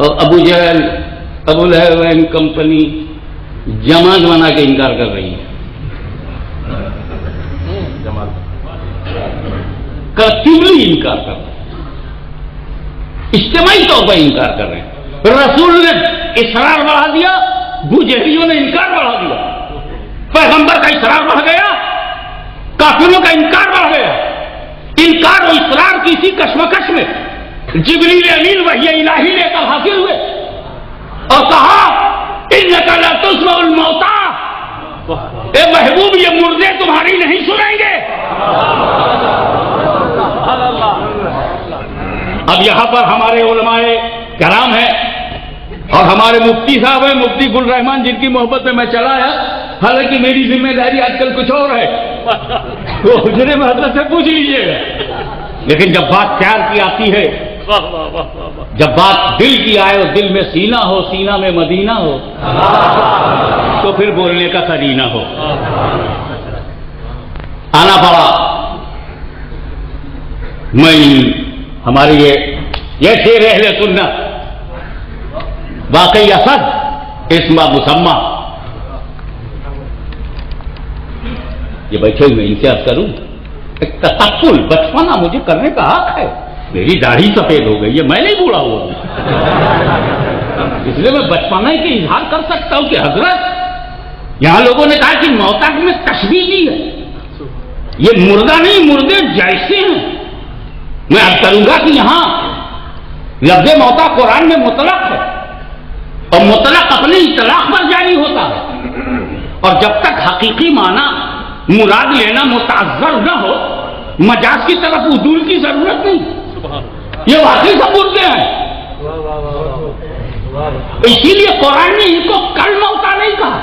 اور ابو جہل ابو لہب and company جماعت بنا کے انکار کر رہی ہے، کلیکٹیولی انکار کر رہے ہیں، اجتماعی طور پر انکار کر رہے ہیں۔ رسول نے اصرار بڑھا دیا، ابو جہلیوں نے انکار بڑھا دیا، پیغمبر کا اصرار بڑھ گیا، کافروں کا انکار بڑھ گیا۔ انکار و اصرار کی اسی کشمکش میں جبریل امین وحی الہی لے کر حاضر ہوئے اور کہا انک لا تسمع الموتى، اے محبوب یہ مردے تمہاری نہیں سنیں گے۔ اب یہاں پر ہمارے علماء کرام ہیں اور ہمارے مفتی صاحب ہیں، مفتی گل رحمان، جن کی محبت میں چلا آیا، حالانکہ میری ذمہ داری آج کل کچھ اور ہے، وہ حجرے میں حضرت سے پوچھ لیجیے گا، لیکن جب بات پیار کی آتی ہے، جب بات دل کی آئے اور دل میں سینہ ہو، سینہ میں مدینہ ہو، تو پھر بولنے کا قرینہ ہو۔ آنا پڑا، میں ہماری یہ شعر اہل سنت واقعی اسد اسم مسمى، یہ بیٹھے ہوئے ان سے عرض کروں، ایک تطفل بچپنا مجھے کرنے کا حق ہے، میری داڑھی سفید ہو گئی ہے، میں نہیں بوڑھا ہوا ہوں، اس لیے میں بچپنا کے اظہار کر سکتا ہوں کہ حضرت یہاں لوگوں نے کہا کہ موتا میں تشبیہ دی ہے، یہ مردہ نہیں، مردے جیسے ہیں۔ میں عرض کروں گا کہ یہاں لفظ موتا قرآن میں مطلق ہے اور مطلق اپنے اطلاق پر جاری ہوتا ہے، اور جب تک حقیقی معنی مراد لینا متعذر نہ ہو، مجاز کی طرف عدول کی ضرورت نہیں۔ یہ واقعی سب مردے ہیں، اسی لیے قرآن نے ان کو کل موتا نہیں کہا،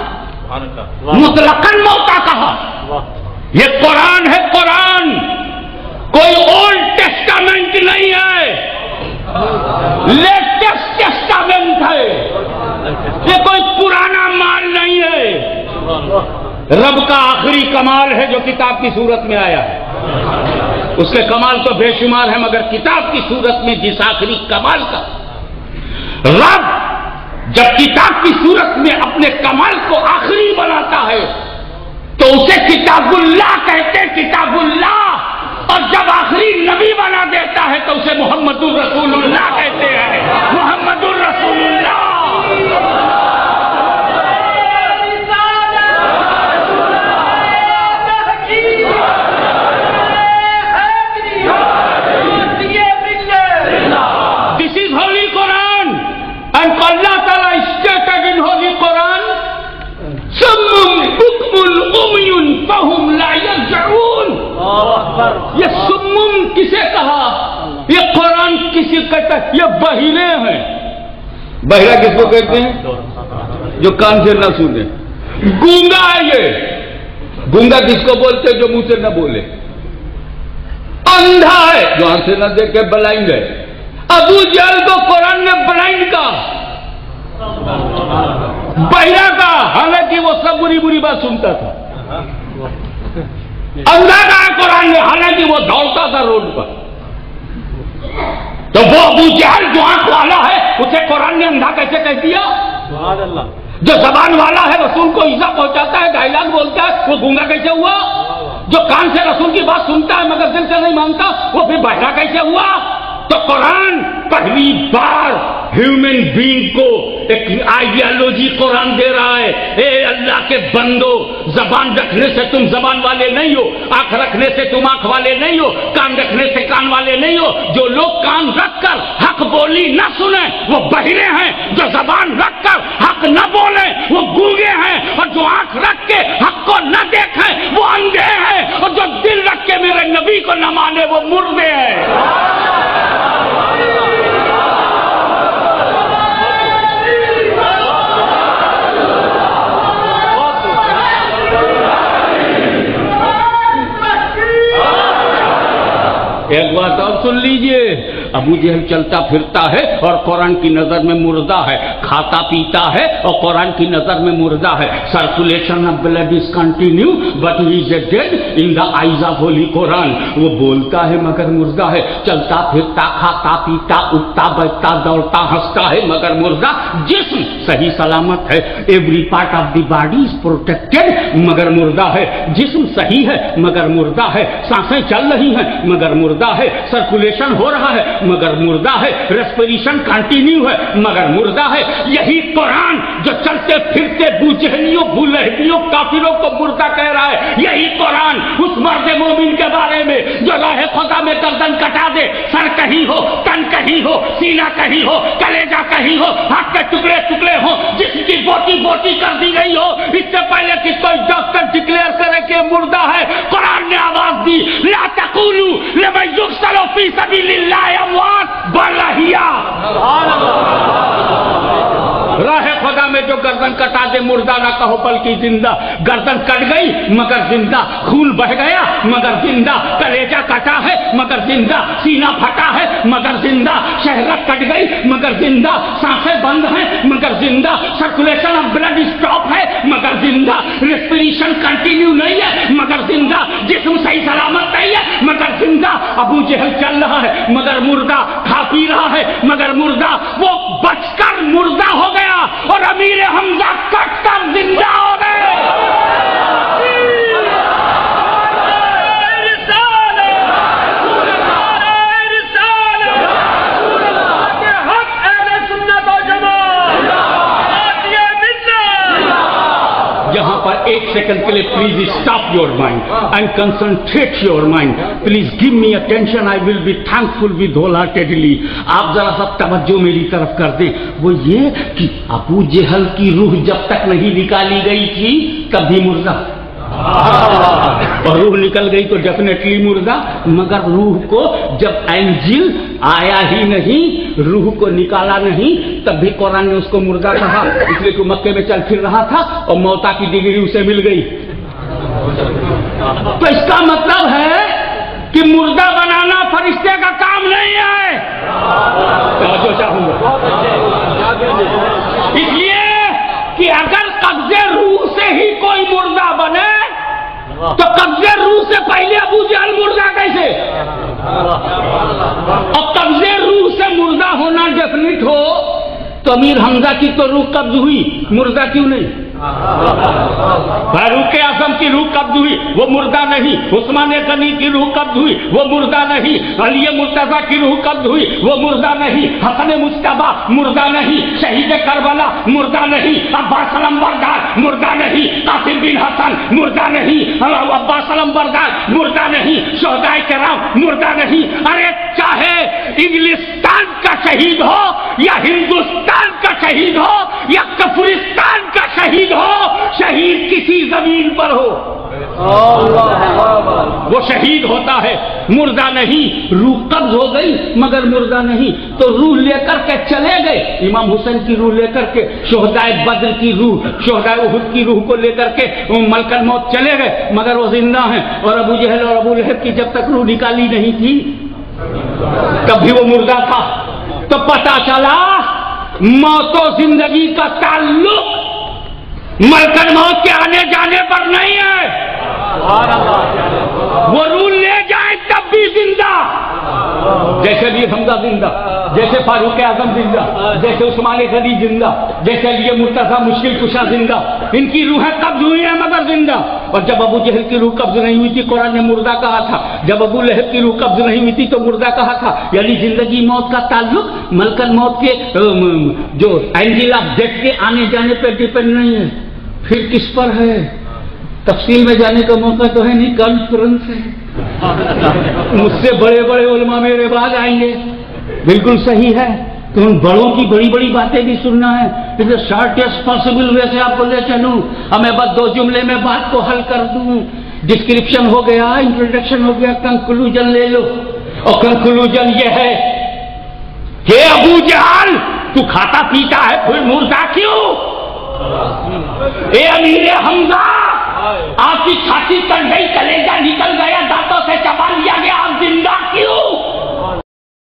مطلقاً موتا کہا۔ یہ قرآن ہے، قرآن کوئی اولڈ ٹیسٹامنٹ نہیں ہے، لیٹسٹ ٹیسٹامنٹ ہے، یہ کوئی پرانا مال نہیں ہے۔ رب کا آخری کمال ہے جو کتاب کی صورت میں آیا ہے، اس کے کمال تو بے شمار ہے، مگر کتاب کی صورت میں جس آخری کمال کا رب جب کتاب کی صورت میں اپنے کمال کو آخری بناتا ہے تو اسے کتاب اللہ کہتے، کتاب اللہ، اور جب آخری نبی بنا دیتا ہے تو اسے محمد الرسول اللہ کہتے ہیں، محمد الرسول اللہ۔ This is Holy Quran, and Allah Ta'ala stated in Holy Quran, Summum bukmun umyun fahum la yarji'un۔ یہ سمم کسے کہا؟ یہ قرآن کسی کہتا ہے؟ یہ بہرے ہیں۔ بہرا کس کو کہتے ہیں؟ جو کان سے نہ سنے۔ گونگا ہے یہ، گونگا کس کو بولتے ہیں؟ جو منہ سے نہ بولے۔ اندھا ہے، جو آنکھ سے نہ دیکھے، بلائنڈ ہے۔ ابو جہل کو قرآن نے بلائنڈ کہا، بہرا کہا، حالانکہ وہ سب بری بری بات سنتا تھا۔ اندھا کہا قرآن نے، حالانکہ وہ دوڑتا تھا روڈ پر۔ تو وہ ابو جہل جو آنکھ والا ہے اسے قرآن نے اندھا کیسے کہہ دیا؟ جو زبان والا ہے رسول کو ایذا پہنچاتا ہے، ڈائلاگ بولتا ہے، وہ گونگا کیسے ہوا؟ جو کان سے رسول کی بات سنتا ہے مگر دل سے نہیں مانتا، وہ پھر بہرا کیسے ہوا؟ تو قرآن پہلی بار ہیومن بینگ کو ایک آئیڈیالوجی قرآن دے رہا ہے، اے اللہ کے بندو، زبان رکھنے سے تم زبان والے نہیں ہو، آنکھ رکھنے سے تم آنکھ والے نہیں ہو، کان رکھنے سے کان والے نہیں ہو۔ جو لوگ کان رکھ کر حق بولی نہ سنیں وہ بہرے ہیں، جو زبان رکھ کر حق نہ بولیں وہ گونگے ہیں، اور جو آنکھ رکھ کے حق کو نہ دیکھیں وہ اندھے ہیں، اور جو دل رکھ کے میرے نبی کو نہ مانے وہ مردے ہیں۔ ایک بات اور سن لیجئے، ابو جہل چلتا پھرتا ہے اور قرآن کی نظر میں مردہ ہے، کھاتا پیتا ہے اور قرآن کی نظر میں مردہ ہے. Circulation of blood is continue but he is a dead in the eyes of holy Quran. وہ بولتا ہے مگر مردہ ہے، چلتا پھرتا کھاتا پیتا اٹھتا بیٹھتا دوڑتا ہنستا ہے مگر مردہ. جسم صحیح سلامت ہے، every part of the body is protected مگر مردہ ہے. جسم صحیح ہے مگر مردہ ہے، سانسیں چل رہی ہیں مگر مردہ ہے، سرکولیشن ہو رہا ہے مگر مردہ ہے، ریسپریشن کنٹینیو ہے مگر مردہ ہے. یہی قرآن جو چلتے پھرتے بوجہلیوں بولہبیوں کافروں کو مردہ کہہ رہا ہے، یہی قرآن اس مرد مومن کے بارے میں جو راہ خدا میں گردن کٹا دے، سر کہیں ہو، تن کہیں ہو، سینہ کہیں ہو، کلیجہ کہیں ہو، ہاتھ کے ٹکڑے ٹکڑے ہو، جس کی بوٹی بوٹی کر دی گئی ہو، اس سے پہلے کہ کوئی ڈاکٹر ڈکلیئر کرے کہ مردہ ہے، قرآن نے آواز دی لا تقولوا لمن يقتل في سبيل الله اموات بل احياء. راہ خدا میں جو گردن کٹا دے مردہ نہ کہو بلکہ زندہ. گردن کٹ گئی مگر زندہ، خون بہ گیا مگر زندہ، کلیجہ کٹا ہے مگر زندہ، سینہ پھٹا ہے مگر زندہ، شہرت کٹ گئی مگر زندہ، سانسیں بند ہیں مگر زندہ، سرکولیشن آف بلڈ اسٹاپ ہے مگر زندہ، ریسپریشن کنٹینیو نہیں ہے مگر زندہ، جسم صحیح سلامت نہیں ہے مگر زندہ. ابو جہل چل رہا ہے مگر مردہ، کھا پی رہا ہے مگر مردہ، وہ بچ کر مردہ ہو گیا اور امیر حمزہ کٹ کر زندہ ہو گئے. یہاں پر ایک سیکنڈ کے لیے please stop your mind and concentrate your mind. Please give me attention, I will be thankful with whole heartedly. آپ ذرا سا توجہ میری طرف کر دیں. وہ یہ کہ ابو جہل کی روح جب تک نہیں نکالی گئی تھی کبھی مردہ، اور روح نکل گئی تو ڈیفینیٹلی مردہ. مگر روح کو جب انجیل آیا ہی نہیں، روح کو نکالا نہیں، تب بھی قرآن نے اس کو مردہ کہا، اس لیے کہ مکے میں چل پھر رہا تھا اور موتا کی ڈگری اسے مل گئی. تو اس کا مطلب ہے کہ مردہ بنانا فرشتے کا کام نہیں ہے. توجہ چاہوں گا، اس لیے کہ اگر قبضے روح سے ہی کوئی مردہ بنے تو قبضے روح سے پہلے ابو جہل مردہ کیسے؟ اور قبضے روح سے مردہ ہونا ڈیفینیٹ ہو تو امیر حمزہ کی تو روح قبض ہوئی، مردہ کیوں نہیں؟ فاروق اعظم کی روح قبض ہوئی، وہ مردہ نہیں. عثمان غنی کی روح قبض ہوئی، وہ مردہ نہیں. علی مرتضیٰ کی روح قبض ہوئی، وہ مردہ نہیں. حسن مجتبیٰ مردہ نہیں. شہید کربلا مردہ نہیں. عباس علمبردار مردہ نہیں. قاسم بن حسن مردہ نہیں. عباس علمبردار مردہ نہیں. شہدائے کرام مردہ نہیں. ارے چاہے انگلستان کا شہید ہو یا ہندوستان کا شہید ہو یا کفرستان کا شہید ہو، شہید کسی زمین پر ہو وہ شہید ہوتا ہے، مردہ نہیں. روح قبض ہو گئی مگر مردہ نہیں. تو روح لے کر کے چلے گئے، امام حسین کی روح لے کر کے، شہدائے بدر کی روح، شہدائے احد کی روح کو لے کر کے ملک الموت چلے گئے مگر وہ زندہ ہیں. اور ابو جہل اور ابو لہب کی جب تک روح نکالی نہیں تھی تب بھی وہ مردہ تھا. تو پتہ چلا موت و زندگی کا تعلق ملک الموت کے آنے جانے پر نہیں ہے. وہ روح لے جائے تب بھی زندہ، جیسے علی حمزہ زندہ، جیسے فاروق اعظم زندہ، جیسے عثمان غنی زندہ، جیسے علی مرتضیٰ مشکل کشا زندہ. ان کی روحیں قبض ہوئی ہیں مگر زندہ. اور جب ابو جہل کی روح قبض نہیں ہوئی تھی قرآن نے مردہ کہا تھا. جب ابو لہب کی روح قبض نہیں ہوئی تھی تو مردہ کہا تھا. یعنی زندگی موت کا تعلق ملک الموت کے جو اینجل آف ڈیتھ کے آنے جانے پہ ڈیپینڈ نہیں ہے. پھر کس پر ہے؟ تفصیل میں جانے کا موقع تو ہے نہیں، کانفرنس ہے. مجھ سے بڑے بڑے علماء میرے بعد آئیں گے. بالکل صحیح ہے، تو ان بڑوں کی بڑی بڑی باتیں بھی سننا ہے. شارٹیسٹ پاسبل وے سے آپ کو لے چلوں، ہمیں بس 2 جملے میں بات کو حل کر دوں. ڈسکرپشن ہو گیا، انٹروڈکشن ہو گیا، کنکلوژن لے لو. اور کنکلوژن یہ ہے کہ ابو جہل تو کھاتا پیتا ہے پھر مردہ کیوں؟ اے امیر حمزہ، آپ کی چھاتی کٹ گئی، کلیجہ نکل گیا، دانتوں سے چبا لیا گیا، آپ زندہ کیوں؟